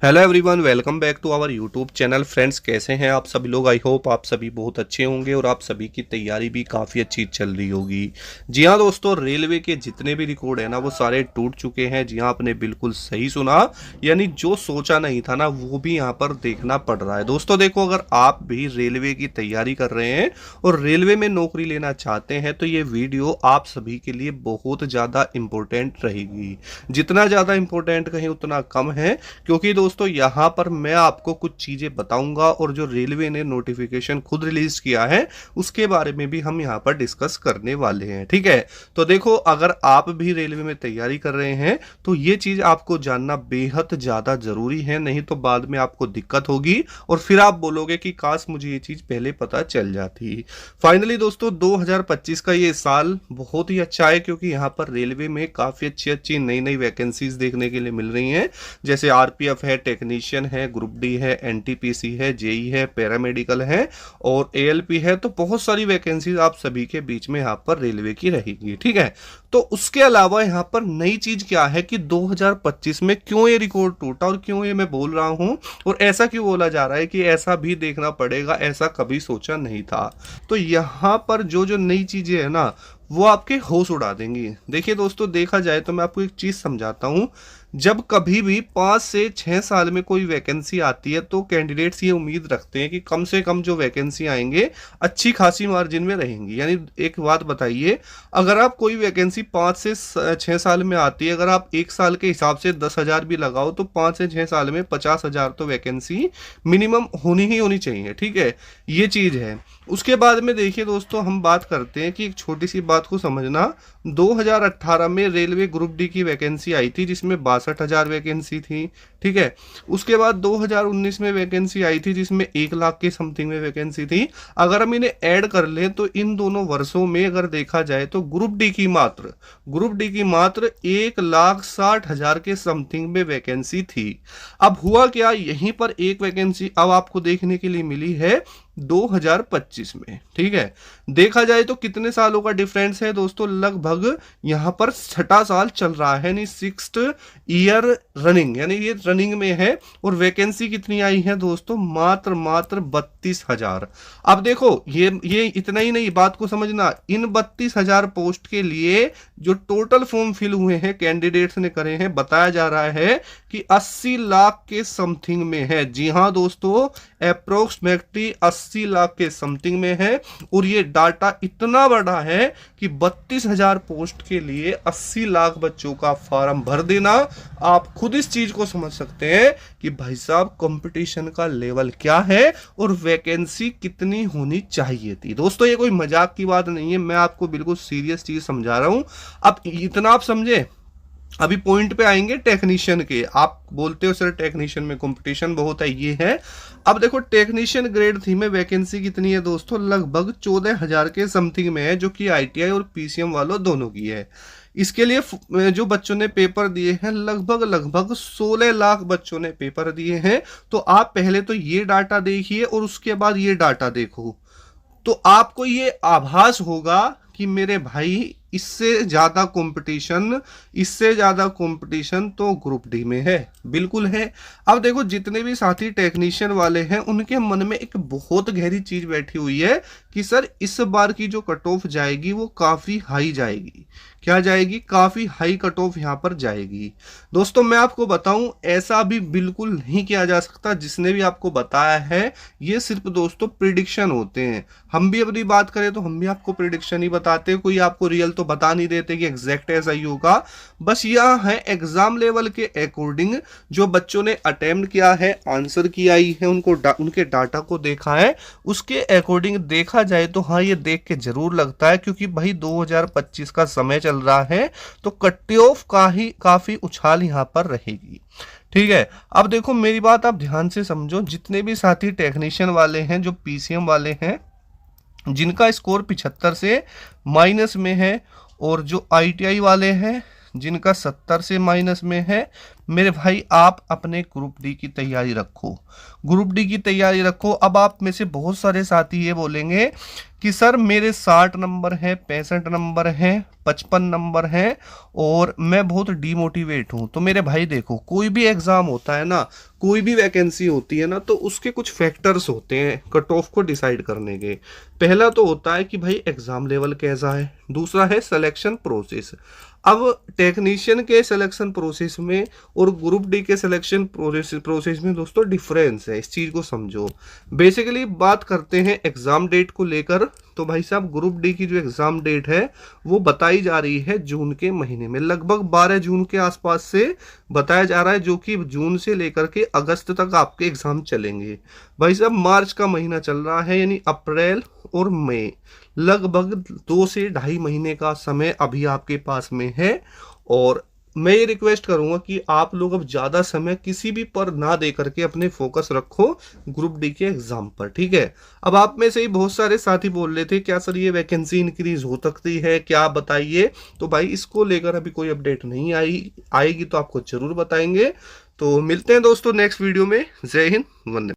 Hello everyone, welcome back to our YouTube channel. Friends, कैसे हैं आप सभी लोग? आई होप आप सभी बहुत अच्छे होंगे और आप सभी की तैयारी भी काफ़ी अच्छी चल रही होगी। जी हाँ दोस्तों, रेलवे के जितने भी रिकॉर्ड है ना वो सारे टूट चुके हैं। जी हाँ, आपने बिल्कुल सही सुना। यानी जो सोचा नहीं था ना वो भी यहाँ पर देखना पड़ रहा है। दोस्तों देखो, अगर आप भी रेलवे की तैयारी कर रहे हैं और रेलवे में नौकरी लेना चाहते हैं तो ये वीडियो आप सभी के लिए बहुत ज़्यादा इम्पोर्टेंट रहेगी। जितना ज़्यादा इम्पोर्टेंट कहें उतना कम है, क्योंकि दोस्तों यहाँ पर मैं आपको कुछ चीजें बताऊंगा और जो रेलवे ने नोटिफिकेशन खुद रिलीज किया है उसके बारे में भी हम यहाँ पर डिस्कस करने वाले हैं। ठीक है, तो देखो, अगर आप भी रेलवे में तैयारी कर रहे हैं तो ये चीज आपको जानना बेहद ज्यादा जरूरी है, नहीं तो बाद में आपको दिक्कत होगी और फिर आप बोलोगे कि काश मुझे ये चीज पहले पता चल जाती। फाइनली दोस्तों, 2025 का ये साल बहुत ही अच्छा है, क्योंकि यहाँ पर रेलवे में काफी अच्छी अच्छी नई नई वैकेंसीज देखने के लिए मिल रही हैं। जैसे आरपीएफ है, टेक्नीशियन है, ग्रुप डी है, एनटीपीसी है, जेई है, पैरामेडिकल है और एएलपी है। तो बहुत सारी वैकेंसीज आप सभी के बीच में यहाँ पर रेलवे की रहेगी। ठीक है, तो उसके अलावा यहाँ पर नई चीज क्या है कि 2025 में क्यों ये रिकॉर्ड टूटा और क्यों ये मैं बोल रहा हूँ और ऐसा क्यों बोला जा रहा है कि ऐसा भी देखना पड़ेगा, ऐसा कभी सोचा नहीं था। तो यहाँ पर जो जो नई चीजें है ना वो आपके होश उड़ा देंगी। देखिए दोस्तों, देखा जाए तो मैं आपको एक चीज समझाता हूँ। जब कभी भी 5 से 6 साल में कोई वैकेंसी आती है तो कैंडिडेट्स ये उम्मीद रखते हैं कि कम से कम जो वैकेंसी आएंगे अच्छी खासी मार्जिन में रहेंगी। यानी एक बात बताइए, अगर आप कोई वैकेंसी 5 से 6 साल में आती है, अगर आप एक साल के हिसाब से 10,000 भी लगाओ तो 5 से 6 साल में 50,000 तो वैकेंसी मिनिमम होनी ही होनी चाहिए। ठीक है, ये चीज है। उसके बाद में देखिए दोस्तों, हम बात करते हैं कि एक छोटी सी बात को समझना। 2018 में रेलवे ग्रुप डी की वैकेंसी आई थी जिसमें 62,000 वैकेंसी थी। ठीक है, उसके बाद 2019 में वैकेंसी आई थी जिसमें 1 लाख के समथिंग में वैकेंसी थी। अगर हम इन्हें ऐड कर लें तो इन दोनों वर्षों में अगर देखा जाए तो ग्रुप डी की मात्र 1,60,000 के समथिंग में वैकेंसी थी। अब हुआ क्या, यहीं पर एक वैकेंसी अब आपको देखने के लिए मिली है 2025 में। ठीक है, देखा जाए तो कितने सालों का डिफरेंस है दोस्तों? लगभग यहां पर 6ठा साल चल रहा है, यानी 6th ईयर रनिंग, यानी ये रनिंग में है। और वैकेंसी कितनी आई है दोस्तों? मात्र मात्र 32,000। अब देखो, ये इतना ही नहीं, बात को समझना। इन 32,000 पोस्ट के लिए जो टोटल फॉर्म फिल हुए हैं, कैंडिडेट्स ने करे हैं, बताया जा रहा है कि 80 लाख के समथिंग में है। जी हाँ दोस्तों, अप्रोक्सीमेटली 80 लाख के समथिंग में है। और ये डाटा इतना बड़ा है कि 32,000 पोस्ट के लिए 80 लाख बच्चों का फॉर्म भर देना, आप खुद इस चीज को समझ सकते हैं कि भाई साहब कंपटीशन का लेवल क्या है और वैकेंसी कितनी होनी चाहिए थी। दोस्तों ये कोई मजाक की बात नहीं है, मैं आपको बिल्कुल सीरियस चीज समझा रहा हूं। अब इतना आप समझे। अभी पॉइंट पे आएंगे टेक्नीशियन के। आप बोलते हो सर टेक्नीशियन में कंपटीशन बहुत है, ये है। अब देखो, टेक्नीशियन ग्रेड 3 में वैकेंसी कितनी है दोस्तों? लगभग 14,000 के समथिंग में है, जो कि आईटीआई और पीसीएम वालों दोनों की है। इसके लिए जो बच्चों ने पेपर दिए हैं, लगभग लगभग 16 लाख बच्चों ने पेपर दिए हैं। तो आप पहले तो ये डाटा देखिए और उसके बाद ये डाटा देखो, तो आपको ये आभास होगा कि मेरे भाई इससे ज्यादा कंपटीशन तो ग्रुप डी में है, बिल्कुल है। अब देखो, जितने भी साथी टेक्नीशियन वाले हैं उनके मन में एक बहुत गहरी चीज बैठी हुई है कि सर इस बार की जो कट ऑफ जाएगी वो काफी हाई जाएगी। क्या जाएगी? काफी हाई कट ऑफ यहाँ पर जाएगी। दोस्तों मैं आपको बताऊं, ऐसा भी बिल्कुल नहीं किया जा सकता। जिसने भी आपको बताया है ये सिर्फ दोस्तों प्रिडिक्शन होते हैं। हम भी अपनी बात करें तो हम भी आपको प्रिडिक्शन ही बताते हैं, कोई आपको रियल तो बता नहीं देते कि एग्जैक्ट ऐसा ही होगा। बस यह है एग्जाम लेवल के अकॉर्डिंग जो बच्चों ने अटेम्प्ट किया है, आंसर की आई है, उनके डाटा को देखा है, उसके अकॉर्डिंग देखा जाए तो हाँ, ये देख के जरूर लगता है, क्योंकि भाई 2025 का समय चल रहा है तो कट ऑफ का ही काफी उछाल यहां पर रहेगी। ठीक है, अब देखो मेरी बात आप ध्यान से समझो। जितने भी साथी टेक्नीशियन वाले हैं, जो पीसीएम वाले हैं, जिनका स्कोर 75 से माइनस में है, और जो आईटीआई वाले हैं जिनका 70 से माइनस में है, मेरे भाई आप अपने ग्रुप डी की तैयारी रखो, ग्रुप डी की तैयारी रखो। अब आप में से बहुत सारे साथी ये बोलेंगे कि सर मेरे 60 नंबर हैं, 65 नंबर हैं, 55 नंबर हैं और मैं बहुत डीमोटिवेट हूं। तो मेरे भाई देखो, कोई भी एग्जाम होता है ना, कोई भी वैकेंसी होती है ना, तो उसके कुछ फैक्टर्स होते हैं कट ऑफ को डिसाइड करने के। पहला तो होता है कि भाई एग्जाम लेवल कैसा है, दूसरा है सिलेक्शन प्रोसेस। अब टेक्नीशियन के सिलेक्शन प्रोसेस में और ग्रुप डी के सिलेक्शन प्रोसेस में दोस्तों डिफरेंस है, इस चीज़ को समझो। बेसिकली बात करते हैं एग्ज़ाम डेट को लेकर, तो भाई साहब ग्रुप डी की जो एग्ज़ाम डेट है वो बताई जा रही है जून के महीने में, लगभग 12 जून के आसपास से बताया जा रहा है, जो कि जून से लेकर के अगस्त तक आपके एग्ज़ाम चलेंगे। भाई साहब मार्च का महीना चल रहा है, यानी अप्रैल और मई, लगभग 2 से ढाई महीने का समय अभी आपके पास में है। और मैं ये रिक्वेस्ट करूंगा कि आप लोग अब ज़्यादा समय किसी भी पर ना दे करके अपने फोकस रखो ग्रुप डी के एग्जाम पर, ठीक है। अब आप में से ही बहुत सारे साथी बोल रहे थे क्या सर ये वैकेंसी इंक्रीज हो सकती है क्या, बताइए। तो भाई इसको लेकर अभी कोई अपडेट नहीं आएगी तो आपको जरूर बताएंगे। तो मिलते हैं दोस्तों नेक्स्ट वीडियो में। जय हिंद, वंदे।